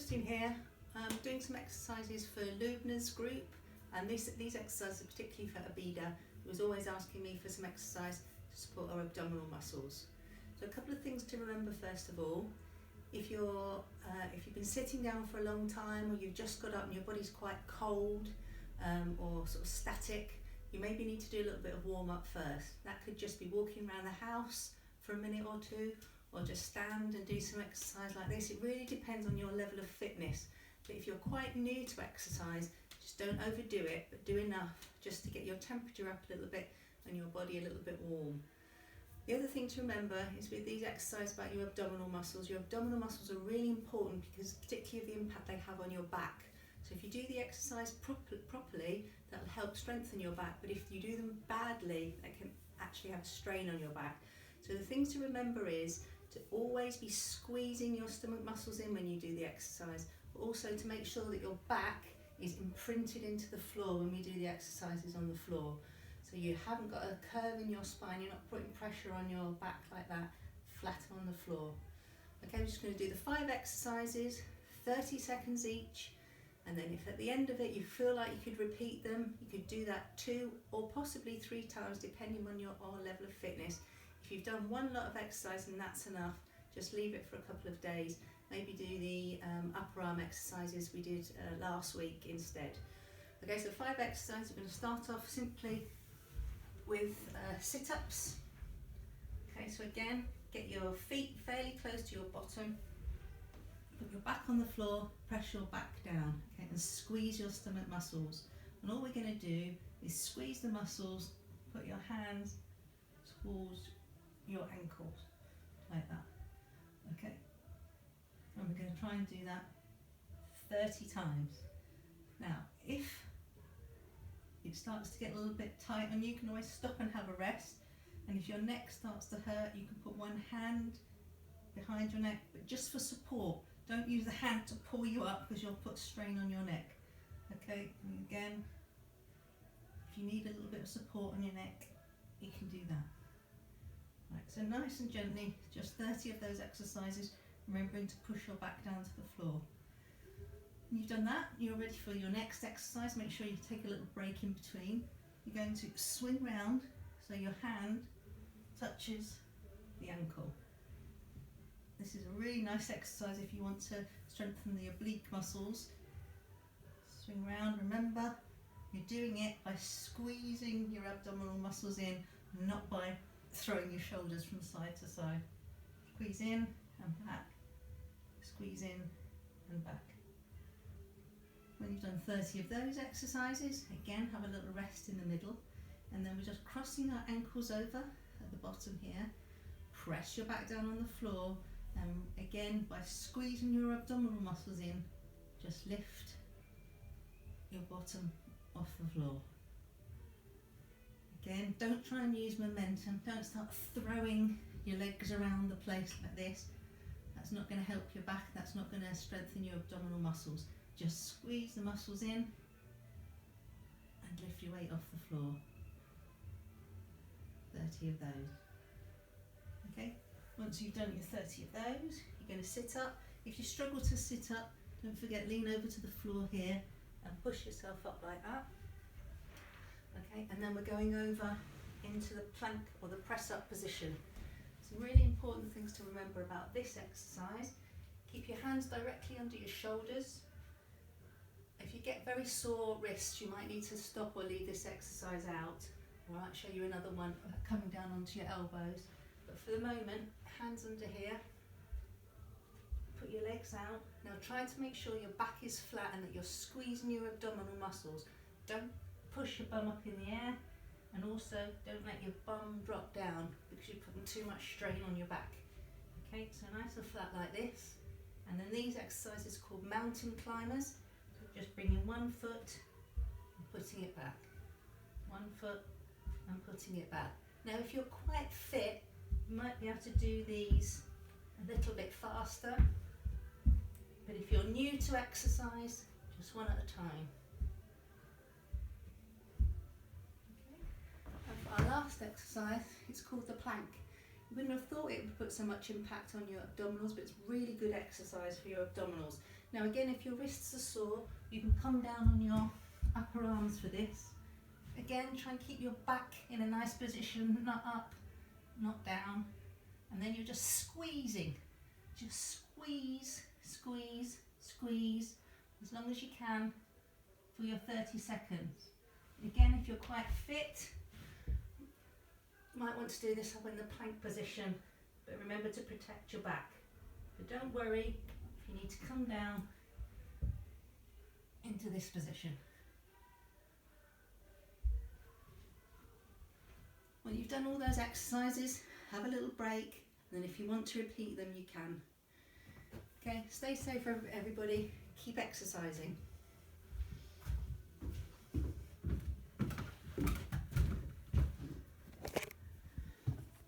Christine here, doing some exercises for Lubna's group, and these exercises are particularly for Abida, who was always asking me for some exercise to support our abdominal muscles. So a couple of things to remember first of all. If you've been sitting down for a long time, or you've just got up and your body's quite cold or sort of static, you maybe need to do a little bit of warm up first. That could just be walking around the house for a minute or two, or just stand and do some exercise like this. It really depends on your level of fitness. But if you're quite new to exercise, just don't overdo it, but do enough just to get your temperature up a little bit and your body a little bit warm. The other thing to remember is with these exercises about your abdominal muscles are really important because particularly of the impact they have on your back. So if you do the exercise properly, that will help strengthen your back, but if you do them badly, they can actually have a strain on your back. So the things to remember is to always be squeezing your stomach muscles in when you do the exercise, but also to make sure that your back is imprinted into the floor when we do the exercises on the floor. So you haven't got a curve in your spine, you're not putting pressure on your back like that, flat on the floor. Okay, I'm just going to do the 5 exercises, 30 seconds each, and then if at the end of it you feel like you could repeat them, you could do that 2 or possibly 3 times depending on your level of fitness. If you've done one lot of exercise and that's enough, just leave it for a couple of days. Maybe do the upper arm exercises we did last week instead. Okay, so 5 exercises. We're going to start off simply with sit-ups. Okay, so again, get your feet fairly close to your bottom. Put your back on the floor, press your back down, okay, and squeeze your stomach muscles. And all we're going to do is squeeze the muscles, put your hands towards your ankles, like that, okay? And we're going to try and do that 30 times. Now, if it starts to get a little bit tight on you, you can always stop and have a rest. And if your neck starts to hurt, you can put one hand behind your neck, but just for support. Don't use the hand to pull you up because you'll put strain on your neck. Okay, and again, if you need a little bit of support on your neck, you can do that. Right, so nice and gently, just 30 of those exercises, remembering to push your back down to the floor. When you've done that, you're ready for your next exercise. Make sure you take a little break in between. You're going to swing round so your hand touches the ankle. This is a really nice exercise if you want to strengthen the oblique muscles. Swing round, remember, you're doing it by squeezing your abdominal muscles in, not by throwing your shoulders from side to side. Squeeze in and back, squeeze in and back. When you've done 30 of those exercises, again have a little rest in the middle, and then we're just crossing our ankles over at the bottom here. Press your back down on the floor, and again by squeezing your abdominal muscles in, just lift your bottom off the floor. Again, don't try and use momentum. Don't start throwing your legs around the place like this. That's not going to help your back. That's not going to strengthen your abdominal muscles. Just squeeze the muscles in and lift your weight off the floor. 30 of those. Okay, once you've done your 30 of those, you're going to sit up. If you struggle to sit up, don't forget, lean over to the floor here and push yourself up like that. Okay, and then we're going over into the plank or the press up position. Some really important things to remember about this exercise. Keep your hands directly under your shoulders. If you get very sore wrists, you might need to stop or leave this exercise out. Or I might show you another one coming down onto your elbows. But for the moment, hands under here. Put your legs out. Now try to make sure your back is flat and that you're squeezing your abdominal muscles. Don't push your bum up in the air, and also don't let your bum drop down because you're putting too much strain on your back. Okay, so nice and flat like this. And then these exercises are called mountain climbers. So just bringing one foot and putting it back. One foot and putting it back. Now if you're quite fit, you might be able to do these a little bit faster. But if you're new to exercise, just one at a time. Our last exercise, it's called the plank. You wouldn't have thought it would put so much impact on your abdominals, but it's really good exercise for your abdominals. Now again, if your wrists are sore, you can come down on your upper arms for this. Again, try and keep your back in a nice position, not up, not down. And then you're just squeezing. Just squeeze, squeeze, squeeze, as long as you can for your 30 seconds. Again, if you're quite fit, you might want to do this up in the plank position, but remember to protect your back. But don't worry if you need to come down into this position. When you've done all those exercises, have a little break, and then if you want to repeat them, you can. Okay, stay safe everybody, keep exercising.